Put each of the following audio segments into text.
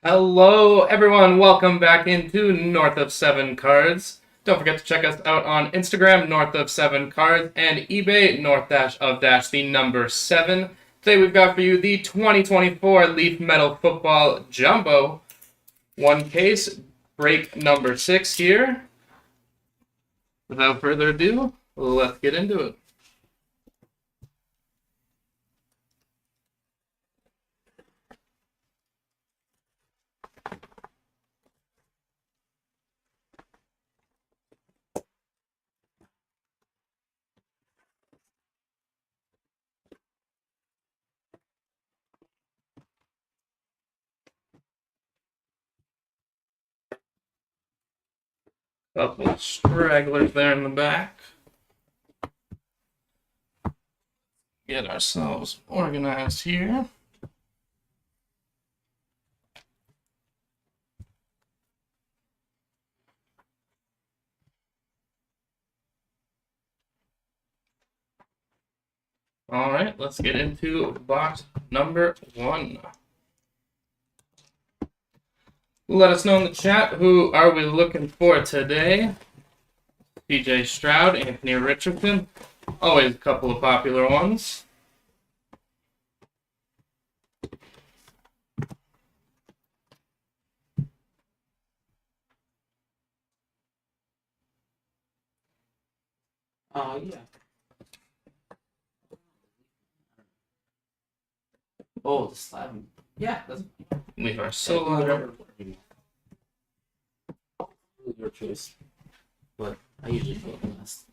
Hello, everyone. Welcome back into North of 7 Cards. Don't forget to check us out on Instagram, North of 7 Cards, and eBay, the number 7. Today we've got for you the 2024 Leaf Metal Football Jumbo. One case, break number 6 here. Without further ado, let's get into it. Couple stragglers there in the back. Get ourselves organized here. All right, let's get into box number 1. Let us know in the chat, who are we looking for today? CJ Stroud, Anthony Richardson. Always a couple of popular ones. Yeah. Oh, the slab. Yeah, that's Leave our solo. your choice. But I usually go last.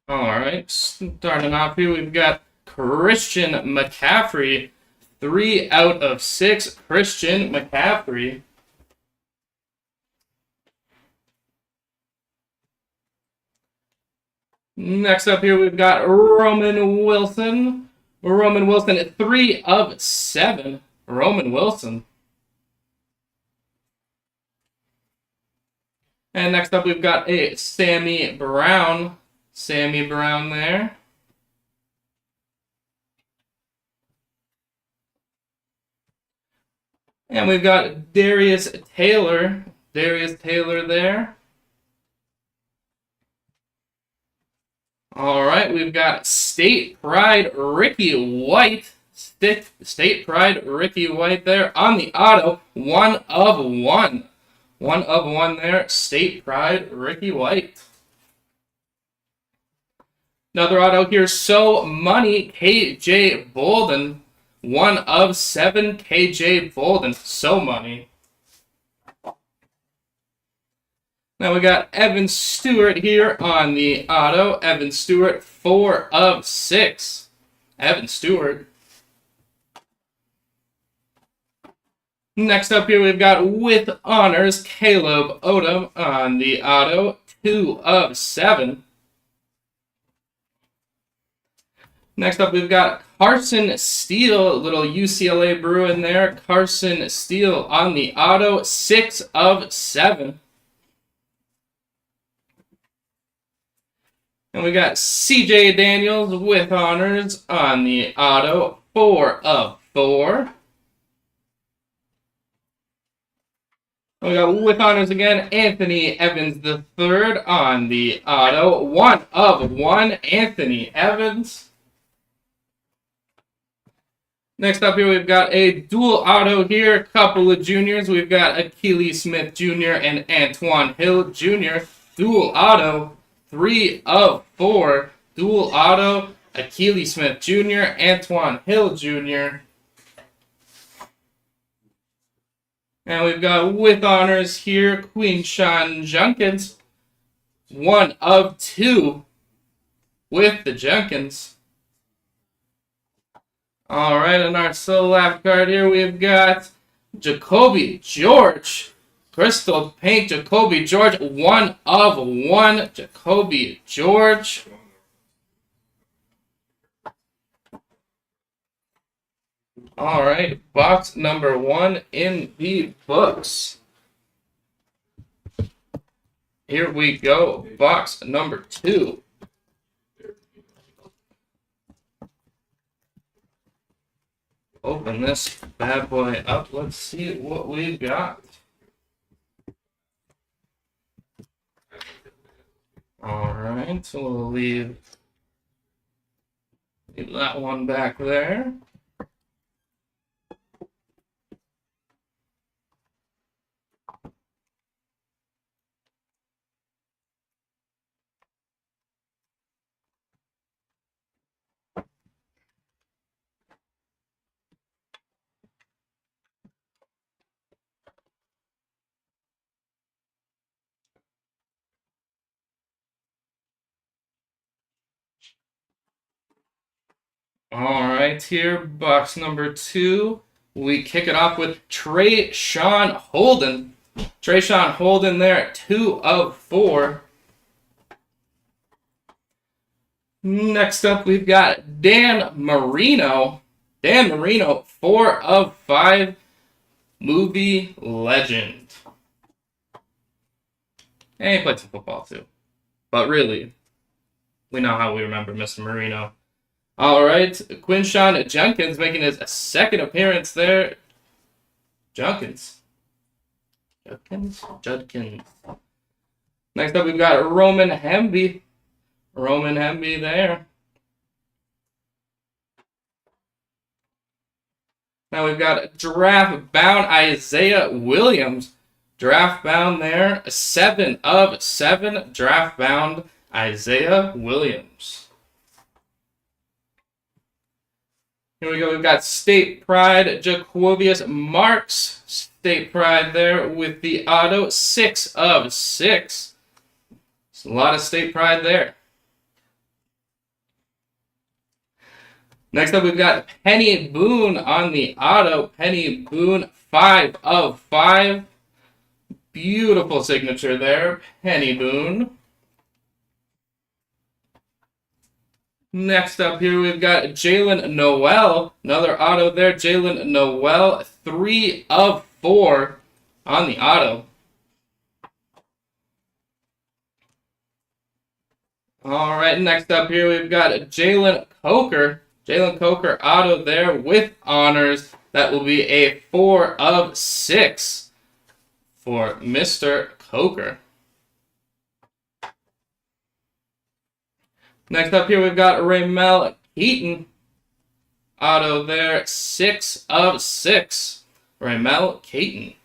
All right, starting off here, we've got Christian McCaffrey. 3 out of 6, Christian McCaffrey. Next up here, we've got Roman Wilson. 3 of 7, Roman Wilson. And next up, we've got a Sammy Brown. Sammy Brown there. And we've got Darius Taylor. Darius Taylor there. All right, we've got State Pride Ricky White. State Pride Ricky White there on the auto. 1 of 1. 1 of 1 there. State Pride Ricky White. Another auto here. So Money KJ Bolden. 1 of 7 KJ Bolden. So Money. Now we got Evan Stewart here on the auto. Evan Stewart, 4 of 6. Evan Stewart. Next up here, we've got with honors Caleb Odom on the auto. 2 of 7. Next up, we've got Carson Steele, little UCLA Bruin there. Carson Steele on the auto. 6 of 7. And we got CJ Daniels with honors on the auto. 4 of 4. And we got with honors again, Anthony Evans III on the auto. 1 of 1, Anthony Evans. Next up here, we've got a dual auto here. Couple of juniors. We've got Akili Smith Jr. and Antoine Hill Jr. Dual auto. 3 of 4. Dual auto. Akili Smith Jr., Antoine Hill Jr. And we've got with honors here, Quinshon Judkins. 1 of 2 with the Judkins. All right, on our Solab card here, we've got Jacoby George. Crystal Paint, Jacoby George. 1 of 1, Jacoby George. All right, box number 1 in the books. Here we go. Box number 2. Open this bad boy up. Let's see what we've got. All right, so we'll leave that one back there. All right, here, box number 2. We kick it off with Trayshawn Holden. Trayshawn Holden there at 2 of 4. Next up, we've got Dan Marino. Dan Marino, 4 of 5. Movie legend. And he played some football too. But really, we know how we remember Mr. Marino. All right, Quinshawn Judkins making his second appearance there. Judkins. Next up, we've got Roman Hemby. Roman Hemby there. Now we've got draft bound Isaiah Williams. Draft bound there. 7 of 7 draft bound Isaiah Williams. Here we go. We've got State Pride, Jaquovius Marks. State Pride there with the auto. 6 of 6. It's a lot of State Pride there. Next up, we've got Penny Boone on the auto. Penny Boone, 5 of 5. Beautiful signature there. Penny Boone. Next up here, we've got Jalen Noel. Another auto there. Jalen Noel, 3 of 4 on the auto. All right, next up here, we've got Jalen Coker. Jalen Coker auto there with honors. That will be a 4 of 6 for Mr. Coker. Next up here, we've got Ramel Keaton. Auto there, 6 of 6. Ramel Keaton.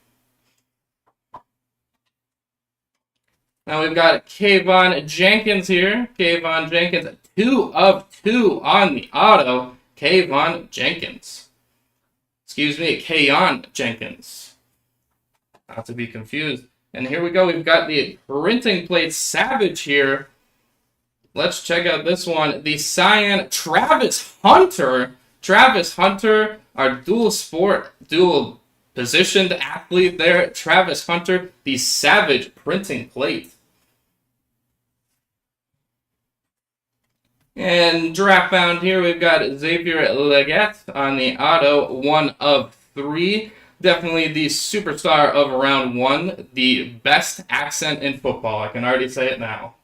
Now we've got Kayvon Jenkins here. Kayvon Jenkins, 2 of 2 on the auto. Kayvon Jenkins. Excuse me, Kayon Jenkins. Not to be confused. And here we go. We've got the printing plate Savage here. Let's check out this one. The Cyan Travis Hunter. Travis Hunter, our dual positioned athlete there. Travis Hunter, the Savage printing plate. And draft bound here, we've got Xavier Legette on the auto, 1 of 3. Definitely the superstar of round 1. The best accent in football. I can already say it now.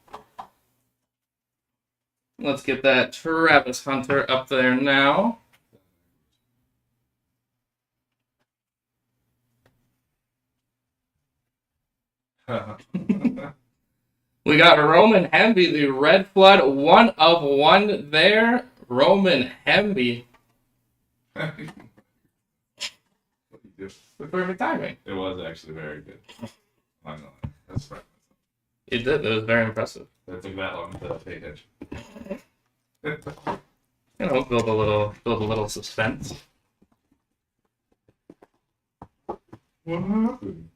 Let's get that Travis Hunter up there now. We got Roman Hemby, the Red Flood, 1 of 1 there. Roman Hemby. What do you do? With perfect timing. It was actually very good. I'm not. That's right. It did. It was very impressive. That took that long to pay attention. You know, build a little suspense. What happened?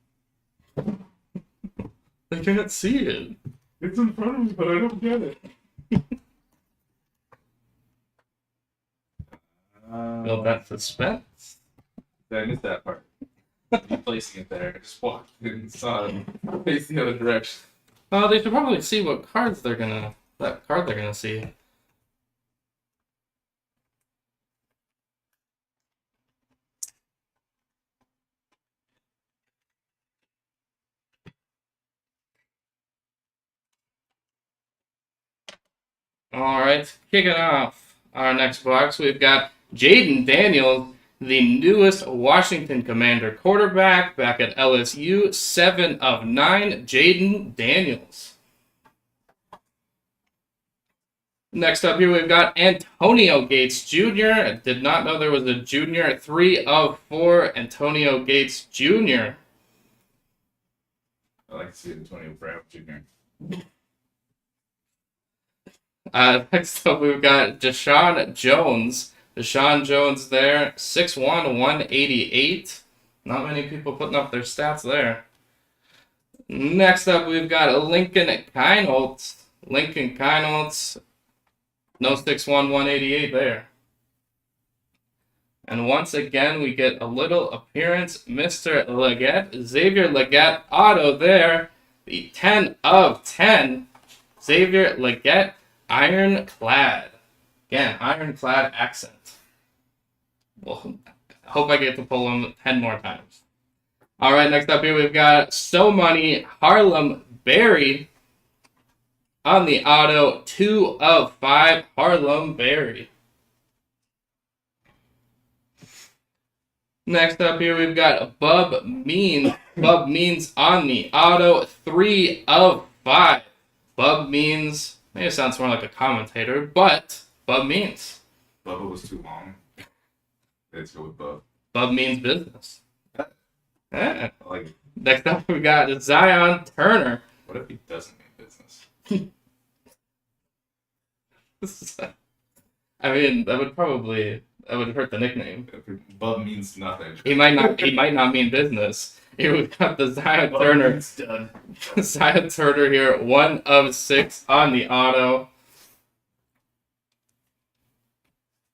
I can't see it. It's in front of me, but I don't get it. Build that suspense. I missed that part. You placing it there. I just walked in and saw it face the other direction. They should probably see what cards that card they're gonna see. All right, kicking off our next box, we've got Jaden Daniels, the newest Washington Commander quarterback back at LSU, 7 of 9, Jaden Daniels. Next up here, we've got Antonio Gates Jr. Did not know there was a junior. 3 of 4, Antonio Gates Jr. I like to see Antonio Brown Jr. Next up, we've got Deshaun Jones. Deshaun Jones there, 6'1", 188. Not many people putting up their stats there. Next up, we've got Lincoln Keinholz. Lincoln Keinholz, no 6'1", 188 there. And once again, we get a little appearance. Mr. Leggett, Xavier Leggett auto there. The 10 of 10. Xavier Leggett, ironclad. Again, ironclad accent. Well, I hope I get to pull him 10 more times. All right, next up here, we've got So Money Harlem Berry on the auto. 2 of 5, Harlem Berry. Next up here, we've got Bub Means. Bub Means on the auto. 3 of 5. Bub Means, maybe it sounds more like a commentator, but Bub Means. Bubba was too long. Let's go with Bub. Bub Means business. Yeah. I like it. Next up, we got Zion Turner. What if he doesn't mean business? I mean, that would hurt the nickname. Bub means nothing. He might not mean business. Here we've got the Zion Bub Turner. means done. Zion Turner here, 1 of 6 on the auto.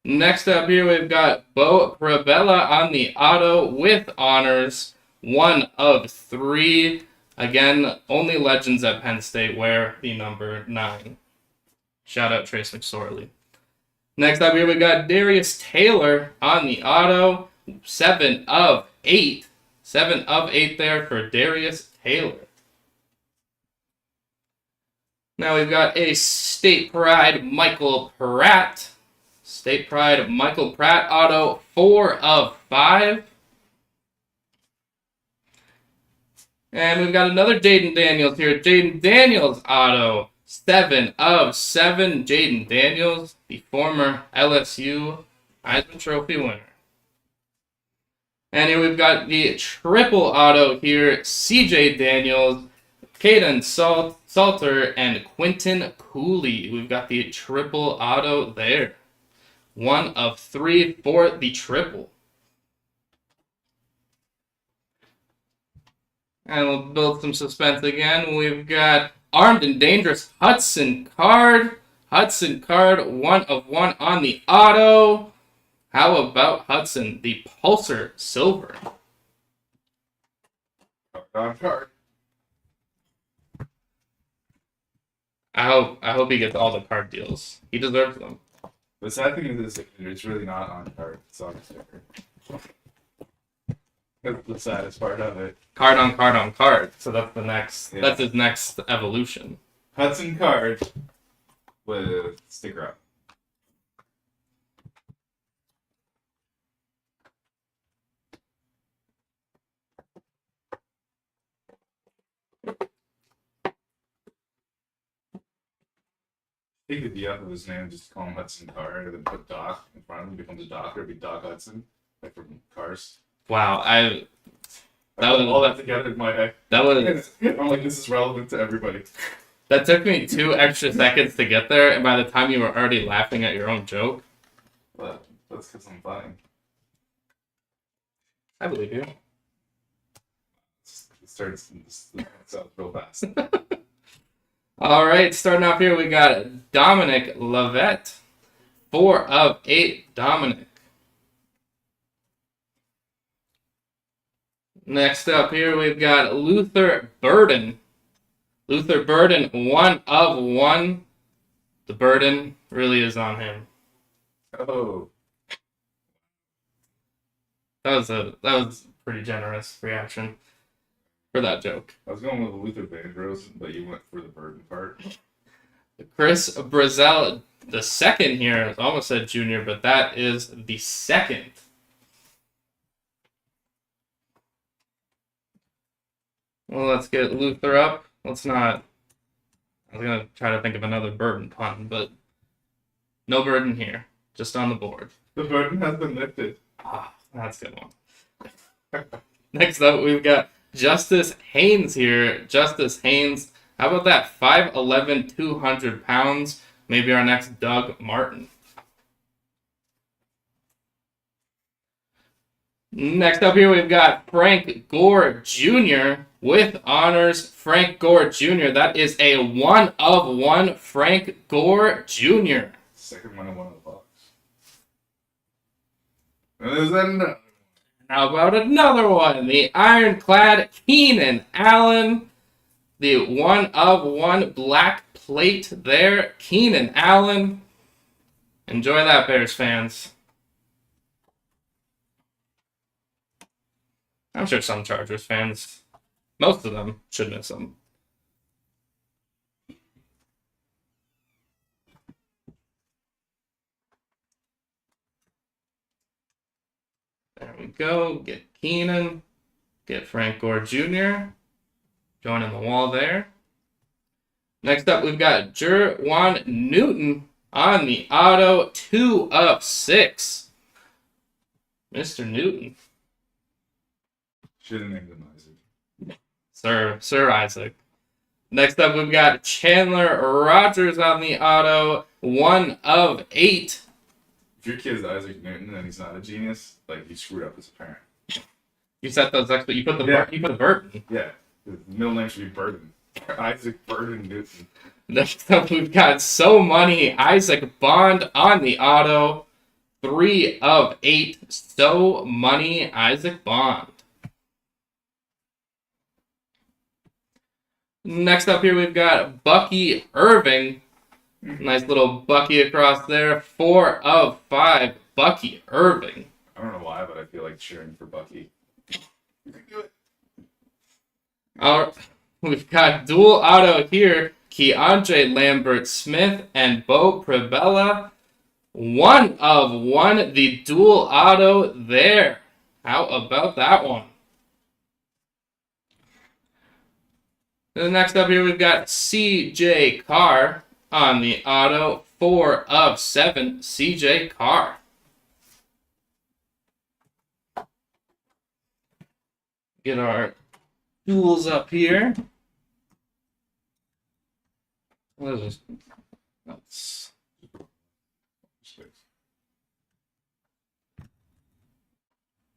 Next up here, we've got Bo Prabella on the auto with honors, 1 of 3. Again, only legends at Penn State wear the number 9. Shout out Trace McSorley. Next up here, we got Darius Taylor on the auto, 7 of 8. 7 of 8 there for Darius Taylor. Now we've got a State Pride Michael Pratt. State Pride Michael Pratt auto, 4 of 5. And we've got another Jaden Daniels here. Jaden Daniels auto, 7 of 7. Jaden Daniels, the former LSU Heisman Trophy winner. And here we've got the triple auto here. CJ Daniels, Caden Salter, and Quinton Cooley. We've got the triple auto there. 1 of 3 for the triple. And we'll build some suspense again. We've got Armed and Dangerous Hudson Card. Hudson Card, 1 of 1 on the auto. How about Hudson, the Pulsar Silver? Card. I hope he gets all the card deals. He deserves them. The sad thing is, it's really not on card. It's on sticker. That's the saddest part of it. Card on card on card. So that's the next. Yeah. That's his next evolution. Hudson card with sticker up. Take the D out of his name, just call him Hudson Card, and then put Doc in front of him. He becomes a doctor. It'd be Doc Hudson, like from Cars. Wow, I put all that together in my head. that was I'm like, this is relevant to everybody. that took me 2 extra seconds to get there, and by the time you were already laughing at your own joke. But that's because I'm funny. I believe you. It starts out real fast. All right, starting off here, we got Dominic Lovett, 4 of 8. Dominic. Next up here, we've got Luther Burden. Luther Burden, 1 of 1. The burden really is on him. Oh, That was pretty generous reaction for that joke. I was going with Luther Vandross, but you went for the burden part. Chris Brazzell the second here. I almost said junior, but that is the second. Well, let's get Luther up. Let's not. I was gonna try to think of another burden pun, but no burden here. Just on the board. The burden has been lifted. Ah, that's a good one. Next up, we've got Justice Haynes here. Justice Haynes. How about that? 5'11", 200 pounds. Maybe our next Doug Martin. Next up here, we've got Frank Gore Jr. with honors. Frank Gore Jr. That is a 1-of-1 Frank Gore Jr. Second one in one of the box. And there's another. How about another one? The ironclad Keenan Allen. The 1-of-1 black plate there. Keenan Allen. Enjoy that, Bears fans. I'm sure some Chargers fans, most of them, should miss them. There we go. Get Keenan. Get Frank Gore Jr. Joining the wall there. Next up, we've got Jerwan Newton on the auto. 2-of-6. Mr. Newton. Should have named him Isaac. Sir Isaac. Next up, we've got Chandler Rogers on the auto. 1-of-8. If your kid is Isaac Newton and he's not a genius, like you screwed up as a parent. You set those extra. You put the Yeah. you put the Burton. Yeah. His middle name should be Burden. Isaac Burden Newton. Next up, we've got So Money Isaac Bond on the auto. 3-of-8. So Money Isaac Bond. Next up here, we've got Bucky Irving. Nice little Bucky across there. 4-of-5. Bucky Irving. I don't know why, but I feel like cheering for Bucky. You can do it. We've got dual auto here. Keandre Lambert Smith and Bo Prabella. 1-of-1. The dual auto there. How about that one? And next up here, we've got CJ Carr on the auto. 4-of-7. CJ Carr. Get our duels up here. What is this? That's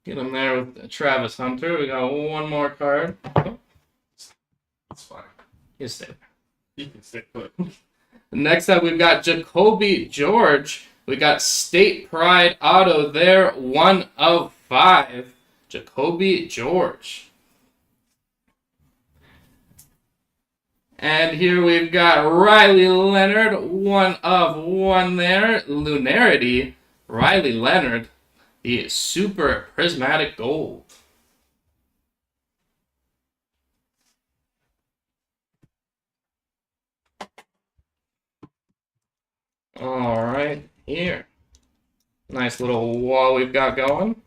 get him there with Travis Hunter. We got one more card. Oh, It's fine. you stay there. You can stay put. Next up, we've got Jacoby George. We got State Pride Auto there. 1-of-5. Jacoby George. And here we've got Riley Leonard. 1-of-1 there. Lunarity. Riley Leonard. The Super Prismatic Gold. All right, here. Nice little wall we've got going.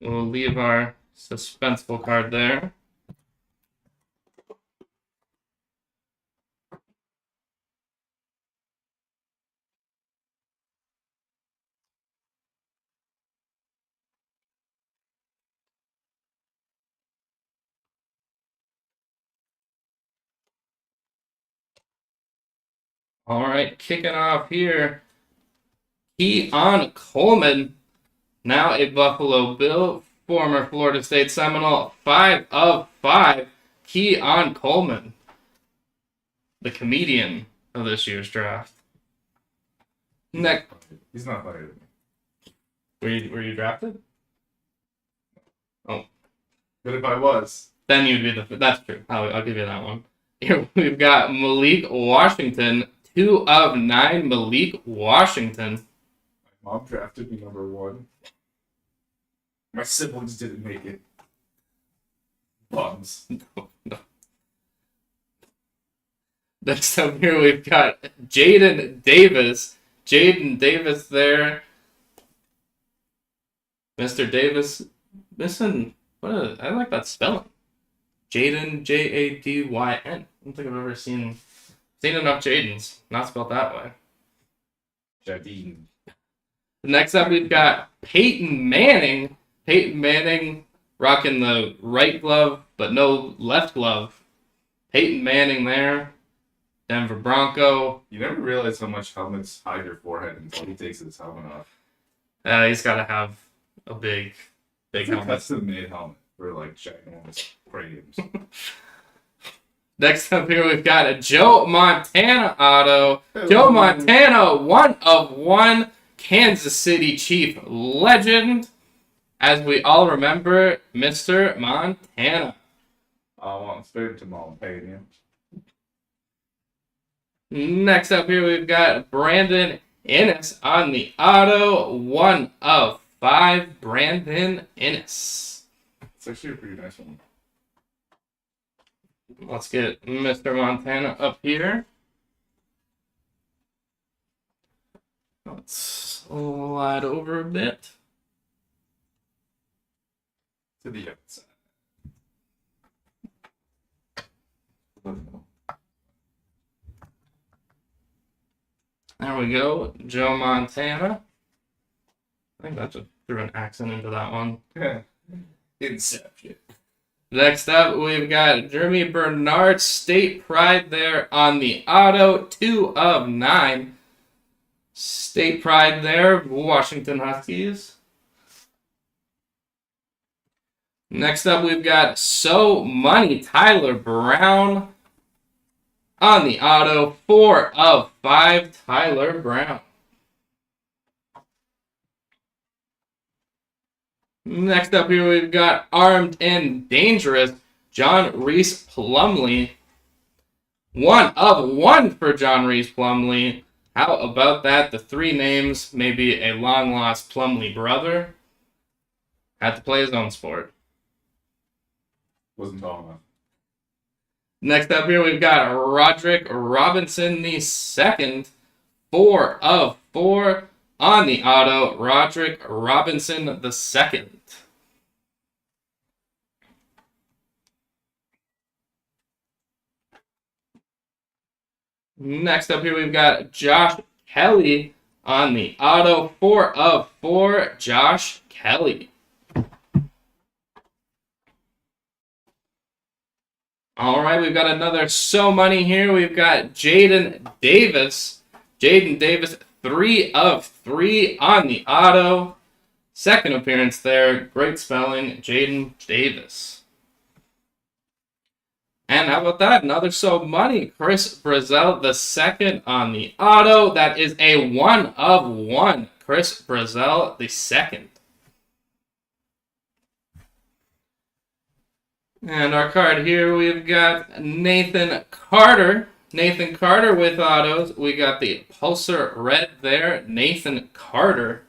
We'll leave our suspenseful card there. All right, kicking off here. Keon Coleman, now a Buffalo Bill, former Florida State Seminole. 5-of-5. Keon Coleman, the comedian of this year's draft. Next, He's not funny to me. were you drafted? But if I was, Then you'd be the. That's true. I'll give you that one. Here we've got Malik Washington. 2 of 9, Malik Washington. My mom drafted me number 1. My siblings didn't make it. Bums. Next up here, we've got Jaden Davis. Jaden Davis there. Mr. Davis missing. I like that spelling. Jaden, Jadyn. I don't think I've ever seen enough Jadens. Not spelled that way. Jadine. Next up, we've got Peyton Manning. Peyton Manning rocking the right glove, but no left glove. Peyton Manning there. Denver Bronco. You never realize how much helmets hide your forehead until he takes his helmet off. He's got to have a big It's a helmet. custom-made helmet for like ginormous frames. Next up here, we've got a Joe Montana auto. Joe Montana, 1 of 1, Kansas City Chief legend. As we all remember, Mr. Montana. I want spirit to Montana. Next up here, we've got Brandon Innes on the auto. 1 of 5, Brandon Innes. It's actually a pretty nice one. Let's get Mr. Montana up here. Let's slide over a bit. To the outside. There we go, Joe Montana. I think that just threw an accent into that one. Inception. Next up, we've got Jeremy Bernard, State Pride there on the auto, 2 of 9. State Pride there, Washington Huskies. Next up, we've got So Money, Tyler Brown on the auto, 4 of 5, Tyler Brown. Next up here, we've got Armed and Dangerous, John Reese Plumlee. 1 of 1 for John Reese Plumlee. How about that? The 3 names, maybe a long-lost Plumlee brother. Had to play his own sport. Wasn't tall enough. Next up here, we've got Roderick Robinson II. 4 of 4 on the auto, Roderick Robinson II. Next up here, we've got Josh Kelly on the auto, 4 of 4, Josh Kelly. All right, we've got another So Money here. We've got Jaden Davis. Jaden Davis, 3 of 3 on the auto. Second appearance there. Great spelling, Jaden Davis. And how about that? Another So Money. Chris Brazel, the second on the auto. That is a 1 of 1. Chris Brazel, the second. And our card here, we've got Nathan Carter. Nathan Carter with autos. We got the Pulsar Red there. Nathan Carter.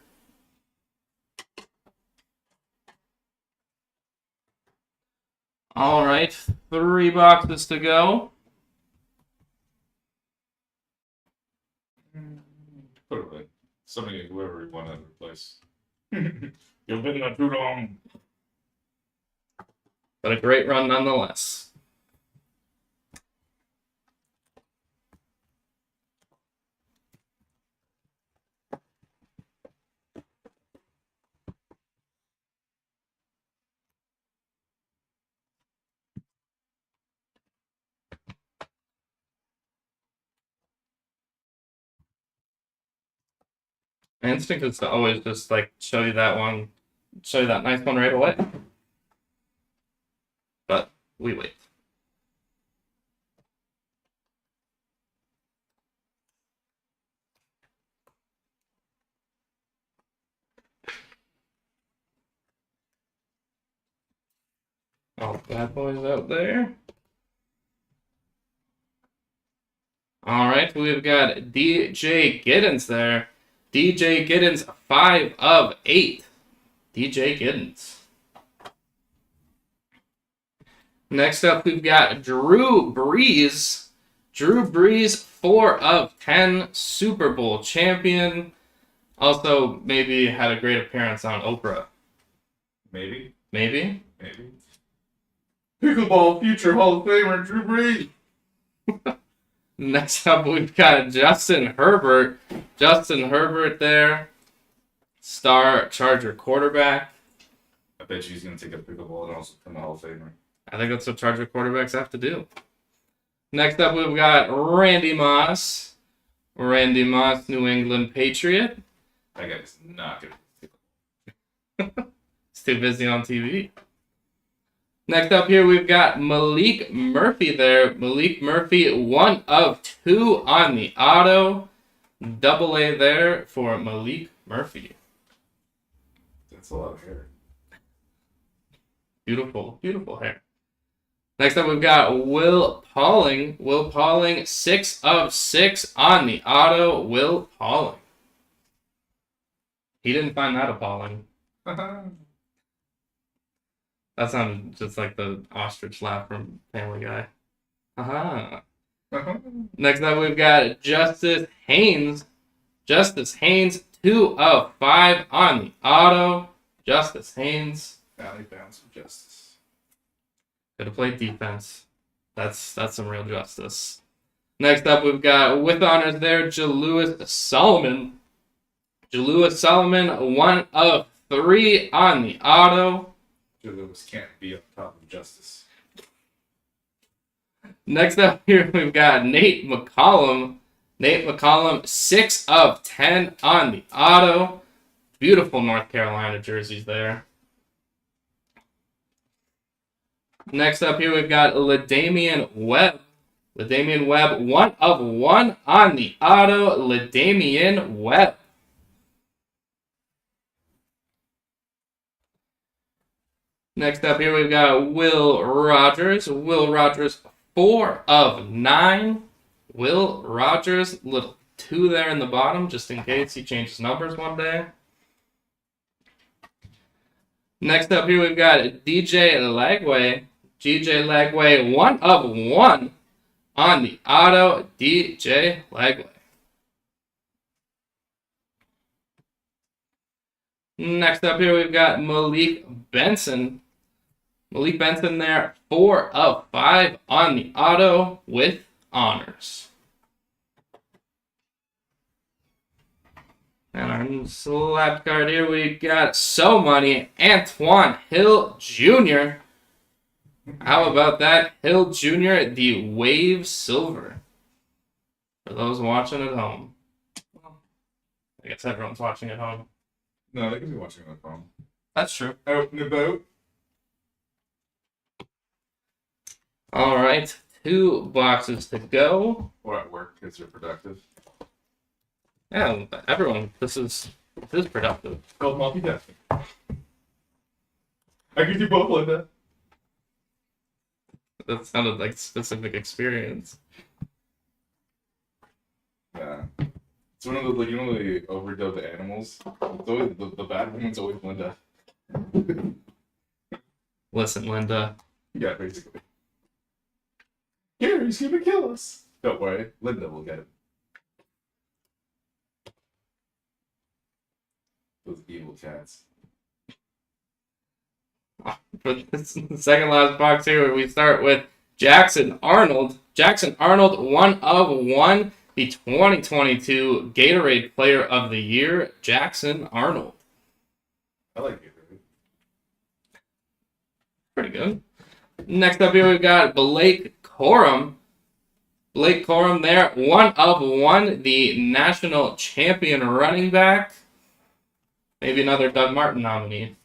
All right, 3 boxes to go. Put it away. Somebody, whoever you want to replace. You've been there too long. But a great run nonetheless. My instinct is to always just like show you that nice one right away. But we wait. All the bad boys out there. All right, we've got DJ Giddens there. DJ Giddens, 5 of 8. DJ Giddens. Next up, we've got Drew Brees. Drew Brees, 4 of 10, Super Bowl champion. Also, maybe had a great appearance on Oprah. Maybe. Maybe? Maybe. Pickleball future Hall of Famer Drew Brees. Next up, we've got Justin Herbert. Justin Herbert there. Star Charger quarterback. I bet you he's going to take a pickleball and also become a Hall of Famer. I think that's what Charger quarterbacks have to do. Next up, we've got Randy Moss. Randy Moss, New England Patriot. That guy's not good. He's too busy on TV. Next up here, we've got Malik Murphy there. Malik Murphy, 1 of 2 on the auto. Double A there for Malik Murphy. That's a lot of hair. Beautiful, beautiful hair. Next up, we've got Will Pauling. Will Pauling, 6 of 6 on the auto. Will Pauling. He didn't find that appalling. That sounded just like the ostrich laugh from Family Guy. Aha. Next up, we've got Justice Haynes. Justice Haynes, 2 of 5 on the auto. Justice Haynes. Valley bounce of justice. Could have played defense. That's some real justice. Next up, we've got with honors there, Jalewis Solomon. Jalewis Solomon, 1 of 3 on the auto. Joe Lewis can't be on top of justice. Next up here, we've got Nate McCollum. Nate McCollum, 6 of 10 on the auto. Beautiful North Carolina jerseys there. Next up here, we've got LaDamian Webb. LaDamian Webb, 1 of 1 on the auto. LaDamian Webb. Next up here, we've got Will Rogers. Will Rogers, 4 of 9. Will Rogers, little 2 there in the bottom, just in case he changes numbers one day. Next up here, we've got DJ Lagway. DJ Lagway, 1 of 1 on the auto. DJ Lagway. Next up here, we've got Malik Benson. Malik Benson there, 4 of 5 on the auto with honors. And our slab card here, we got so money. Antoine Hill Jr. How about that? Hill Jr., the Wave Silver. For those watching at home. Well, I guess everyone's watching at home. No, they can be watching on the phone. That's true. Out and about. All right, 2 boxes to go. Or at work because they're productive. Yeah, everyone, this is productive. It's called multitasking. I can do both like that. That sounded like specific experience. Yeah. It's one of those, like, you know, they overdub the animals? It's always, the bad woman's always Linda. Listen, Linda. Yeah, basically. Gary's gonna kill us. Don't worry, Linda will get him. Those evil cats. For this second last box here, we start with Jackson Arnold. Jackson Arnold, 1 of 1. The 2022 Gatorade Player of the Year, Jackson Arnold. I like Gatorade. Pretty good. Next up here, we've got Blake Corum. Blake Corum there, 1 of 1. The national champion running back. Maybe another Doug Martin nominee.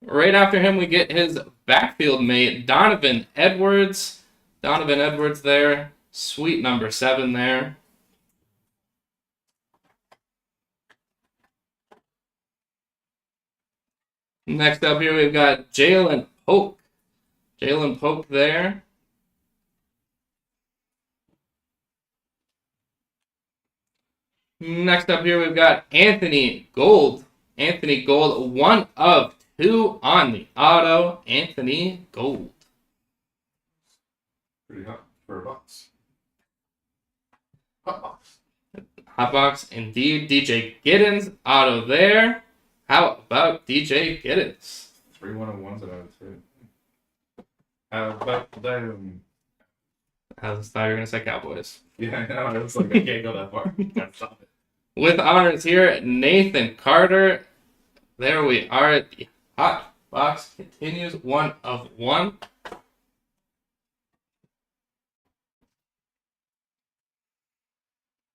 Right after him, we get his backfield mate, Donovan Edwards. Donovan Edwards there. Sweet number 7 there. Next up here, we've got Jalen Polk. Jalen Polk there. Next up here, we've got Anthony Gold. Anthony Gold, 1 of 2 on the auto. Anthony Gold. Pretty hot for a box. Hot box. Hot box, indeed. DJ Giddens, auto there. How about DJ Giddens? 3 101s and out of 2. How about them? I thought you were going to say Cowboys. Yeah, I know. It's like I can't go that far. Gotta stop it. With honors here, Nathan Carter. There we are. The hot box continues, 1 of 1.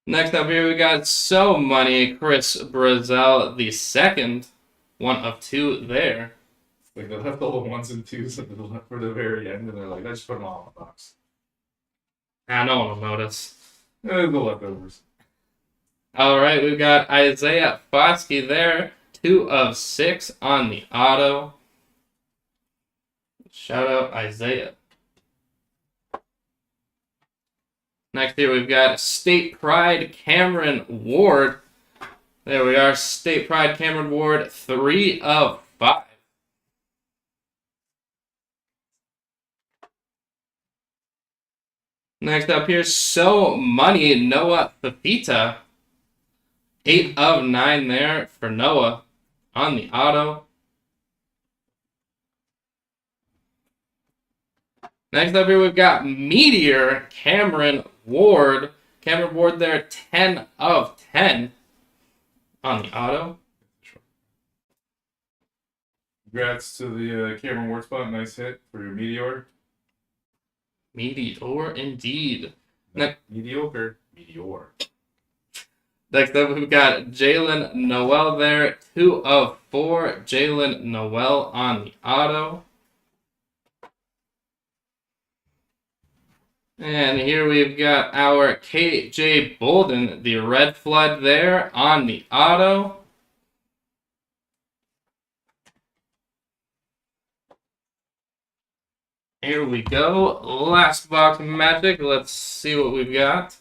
Next up here, we got So Money, Chris Brazel, the second, 1 of 2 there. Like they left all the 1s and 2s for the very end, and they're like, let's put them all in the box. No one will notice. The leftovers. All right, we've got Isaiah Foskey there, 2 of 6 on the auto. Shout out Isaiah. Next here we've got State Pride Cameron Ward. There we are, State Pride Cameron Ward, 3 of 5. Next up here, So Money, Noah Fafita. 8 of 9 there for Noah on the auto. Next up here, we've got Meteor Cameron Ward. Cameron Ward there, 10 of 10 on the auto. Congrats to the Cameron Ward spot. Nice hit for your Meteor. Meteor indeed. Mediocre. Meteor. Next up, we've got Jalen Noel there, 2 of 4. Jalen Noel on the auto. And here we've got our KJ Bolden, the Red Flood there on the auto. Here we go. Last box magic. Let's see what we've got.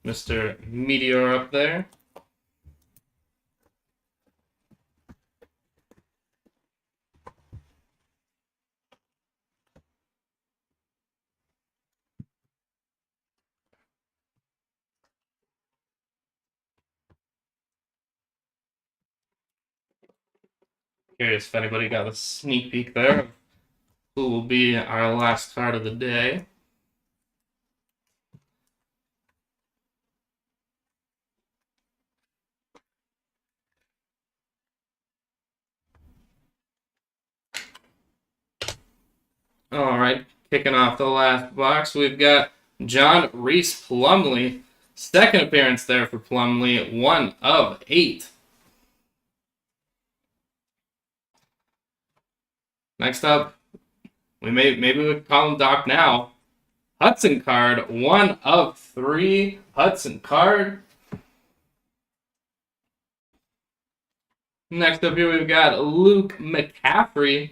Mr. Meteor up there. Curious if anybody got a sneak peek there of who will be our last card of the day. All right, kicking off the last box, we've got John Reese Plumley. Second appearance there for Plumley, 1 of 8. Next up, maybe we could call him Doc now. Hudson card, 1 of 3. Hudson card. Next up here, we've got Luke McCaffrey.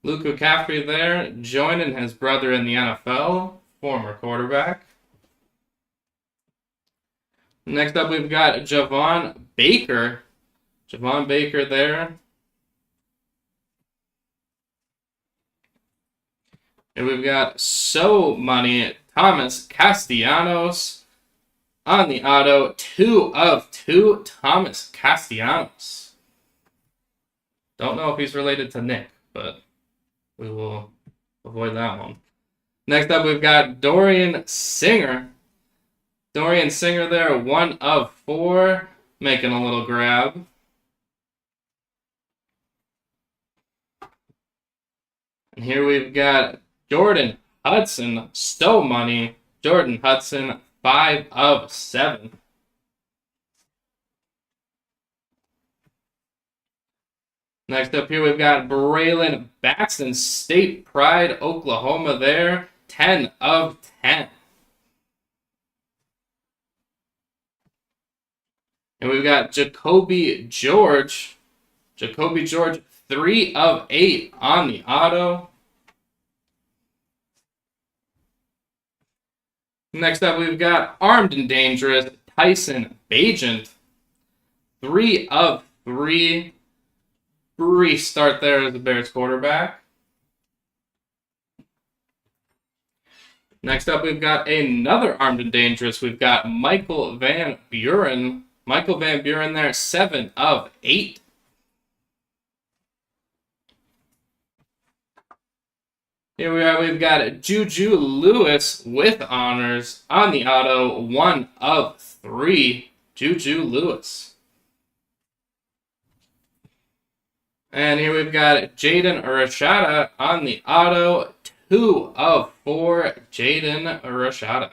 Luke McCaffrey there, joining his brother in the NFL, former quarterback. Next up, we've got Javon Baker. Javon Baker there. And we've got So Money, Thomas Castellanos on the auto. 2 of 2, Thomas Castellanos. Don't know if he's related to Nick, but we will avoid that one. Next up, we've got Dorian Singer. Dorian Singer there, 1 of 4, making a little grab. And here we've got Jordan Hudson, So Money. Jordan Hudson, 5 of 7. Next up here, we've got Braylon Baxton, State Pride, Oklahoma there, 10 of 10. And we've got Jacoby George. Jacoby George, 3 of 8 on the auto. Next up, we've got Armed and Dangerous, Tyson Bagent. 3 of 3. Brief start there as the Bears quarterback. Next up, we've got another Armed and Dangerous. We've got Michael Van Buren. Michael Van Buren there, 7 of 8. Here we are, we've got Juju Lewis with honors on the auto, 1 of 3. Juju Lewis. And here we've got Jaden Rashada on the auto, 2 of 4. Jaden Rashada.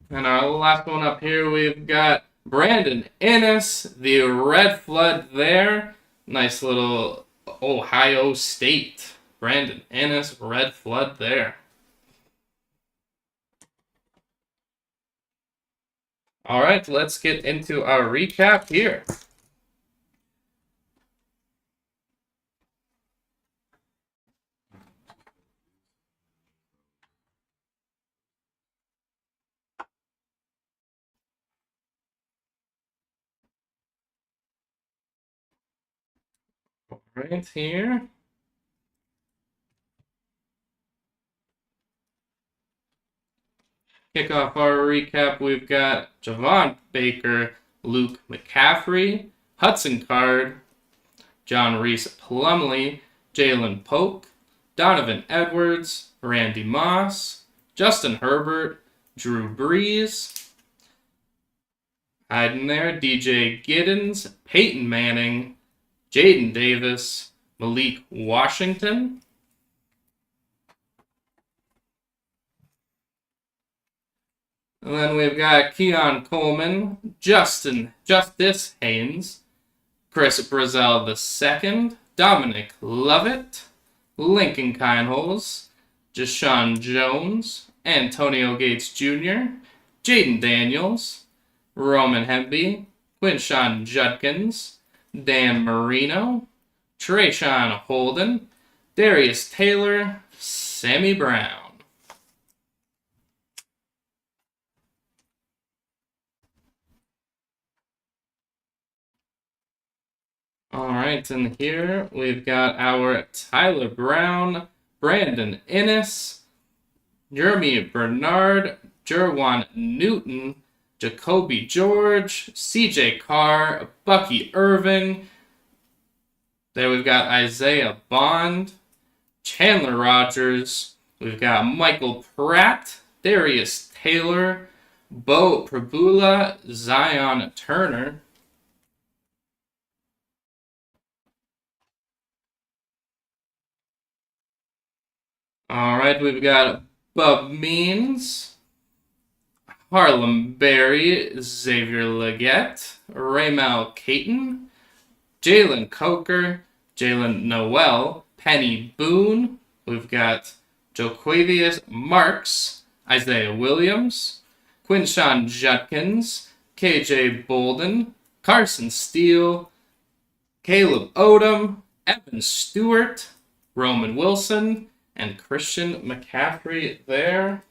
And our last one up here, we've got Brandon Innes, the Red Flood there. Nice little Ohio State. Brandon Innes, Red Flood there. All right, let's get into our recap here. Right here. Kick off our recap, we've got Javon Baker, Luke McCaffrey, Hudson Card, John Reese Plumlee, Jalen Polk, Donovan Edwards, Randy Moss, Justin Herbert, Drew Brees, hiding there, DJ Giddens, Peyton Manning, Jaden Davis, Malik Washington. And then we've got Keon Coleman, Justice Haynes, Chris Brazel II, Dominic Lovett, Lincoln Kineholes, Deshaun Jones, Antonio Gates Jr., Jaden Daniels, Roman Hemby, Quinshawn Judkins, Dan Marino, Trayshawn Holden, Darius Taylor, Sammy Brown. All right, and here we've got our Tyler Brown, Brandon Innes, Jeremy Bernard, Jerwan Newton, Jacoby George, CJ Carr, Bucky Irving. There we've got Isaiah Bond, Chandler Rogers. We've got Michael Pratt, Darius Taylor, Bo Prabula, Zion Turner. All right, we've got Bub Means, Harlem Berry, Xavier Leggett, Raymel Caton, Jalen Coker, Jalen Noel, Penny Boone. We've got Joquavius Marks, Isaiah Williams, Quinshawn Judkins, KJ Bolden, Carson Steele, Caleb Odom, Evan Stewart, Roman Wilson, and Christian McCaffrey there.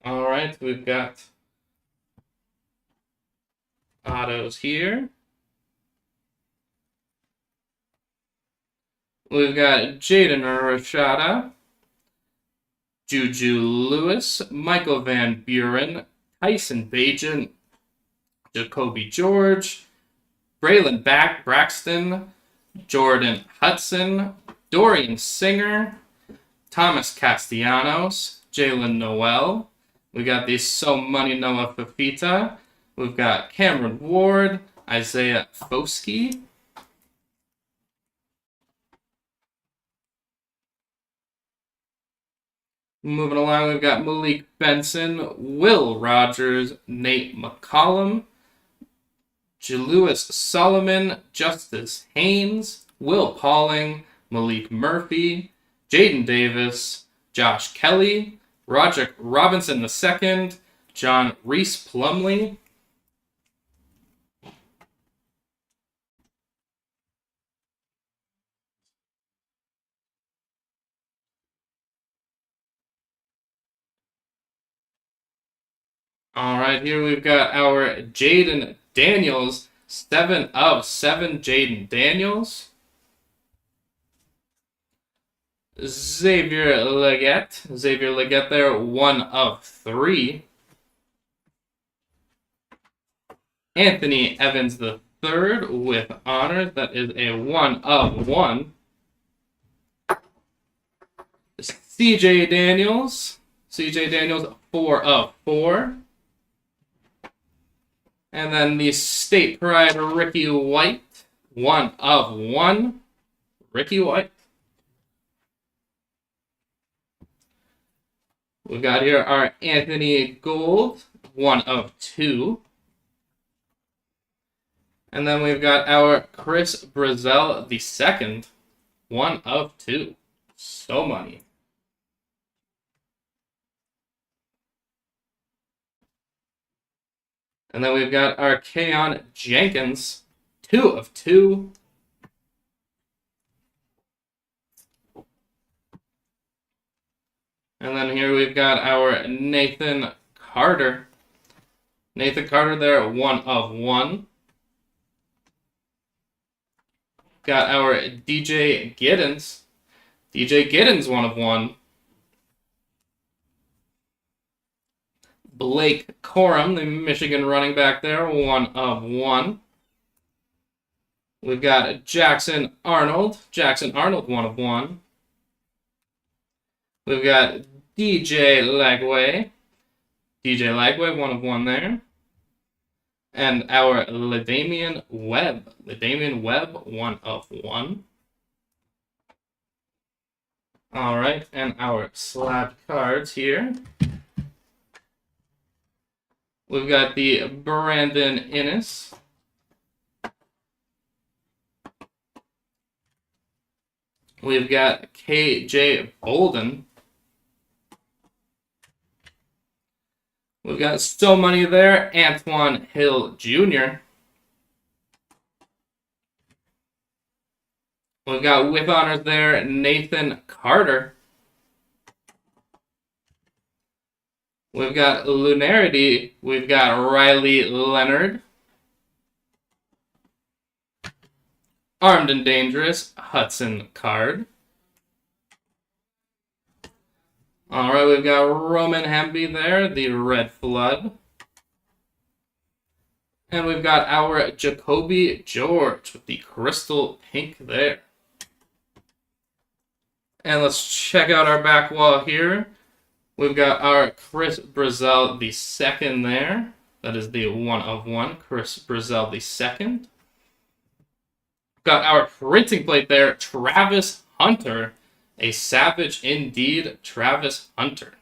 All right, we've got autos here. We've got Jaden Rashada, Juju Lewis, Michael Van Buren, Tyson Bagent, Jacoby George, Braylon Braxton, Jordan Hudson, Dorian Singer, Thomas Castellanos, Jalen Noel. We got the So Money Noah Fafita. We've got Cameron Ward, Isaiah Foskey. Moving along, we've got Malik Benson, Will Rogers, Nate McCollum, Jalewis Solomon, Justice Haynes, Will Pauling, Malik Murphy, Jaden Davis, Josh Kelly, Roderick Robinson II, John Reese Plumlee. All right, here we've got our Jaden Daniels, 7 of 7 Jaden Daniels. Xavier Leggett there, 1 of 3. Anthony Evans III with honors, that is a 1 of 1. CJ Daniels, 4 of 4. And then the State Pride Ricky White, 1 of 1. Ricky White. We've got here our Anthony Gold, 1 of 2. And then we've got our Chris Brazel II, 1 of 2. So money. And then we've got our Keon Jenkins, 2 of 2. And then here we've got our Nathan Carter. Nathan Carter there, 1 of 1. Got our DJ Giddens. DJ Giddens, 1 of 1. Blake Corum, the Michigan running back there, 1 of 1. We've got Jackson Arnold, 1 of 1. We've got DJ Lagway, 1 of 1 there. And our LaDamian Webb, 1 of 1. All right, and our slab cards here. We've got the Brandon Innes. We've got KJ Bolden. We've got so many there. Antoine Hill Jr. We've got with honors there, Nathan Carter. We've got Lunarity. We've got Riley Leonard. Armed and Dangerous, Hudson Card. All right, we've got Roman Hamby there, the Red Flood. And we've got our Jacoby George with the Crystal Pink there. And let's check out our back wall here. We've got our Chris Brazel II there. That is the 1 of 1, Chris Brazel II. Got our printing plate there, Travis Hunter. A savage indeed, Travis Hunter.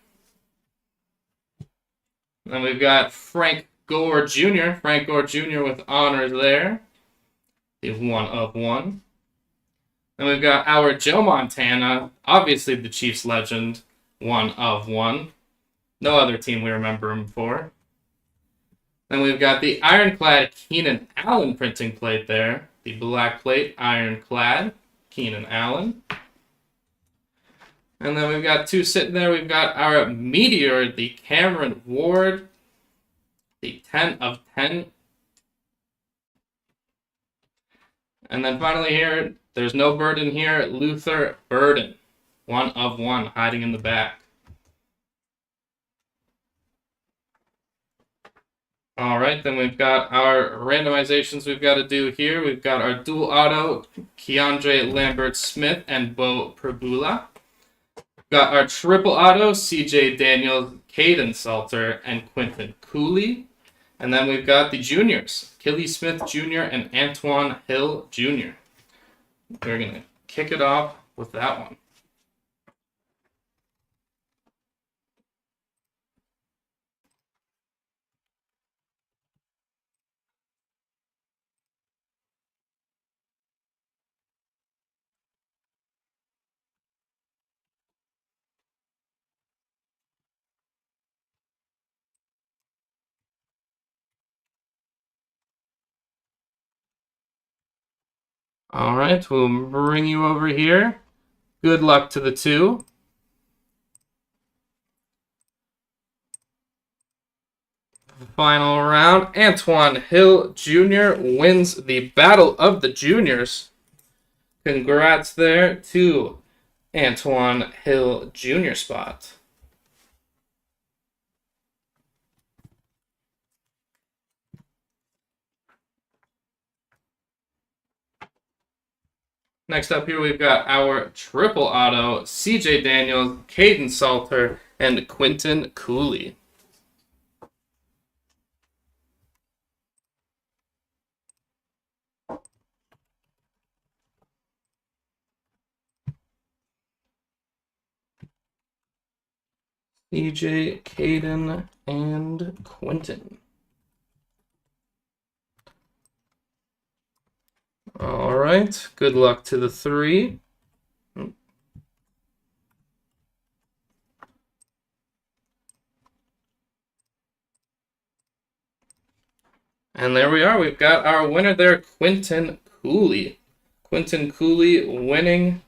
Then we've got Frank Gore Jr. With honors there. The 1 of 1. Then we've got our Joe Montana, obviously the Chiefs legend, 1 of 1. No other team we remember him for. Then we've got the Ironclad Keenan Allen printing plate there. The black plate, Ironclad, Keenan Allen. And then we've got 2 sitting there. We've got our Meteor, the Cameron Ward, the 10 of 10. And then finally here, there's no Burden here, Luther Burden, 1 of 1, hiding in the back. All right, then we've got our randomizations we've got to do here. We've got our dual auto, Keandre Lambert-Smith and Bo Prabula. Got our triple auto, CJ Daniels, Caden Salter, and Quinton Cooley. And then we've got the juniors, Killy Smith Jr. and Antoine Hill Jr. We're going to kick it off with that one. All right, we'll bring you over here. Good luck to the 2. Final round. Antoine Hill Jr. wins the Battle of the Juniors. Congrats there to Antoine Hill Jr. spot. Next up here, we've got our triple auto, CJ Daniels, Caden Salter, and Quinton Cooley. CJ, Caden, and Quinton. All right. Good luck to the three. And there we are. We've got our winner there, Quinton Cooley. Quinton Cooley winning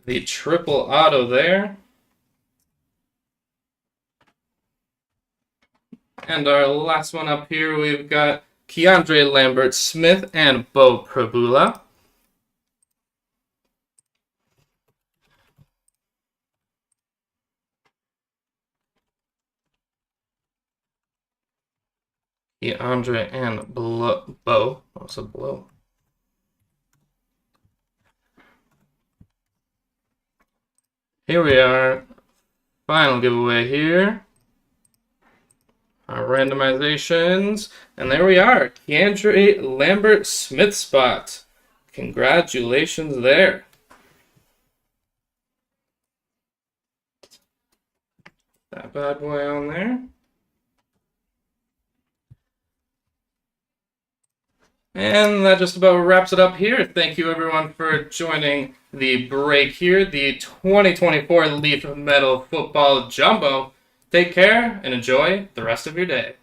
the triple auto there. And our last one up here, we've got Keandre Lambert Smith and Bo Prabula. Keandre and Bo. Also Blow. Here we are. Final giveaway here. Our randomizations. And there we are. Keandre Lambert Smith spot. Congratulations there. That bad boy on there. And that just about wraps it up here. Thank you everyone for joining the break here. The 2024 Leaf Metal Football Jumbo. Take care and enjoy the rest of your day.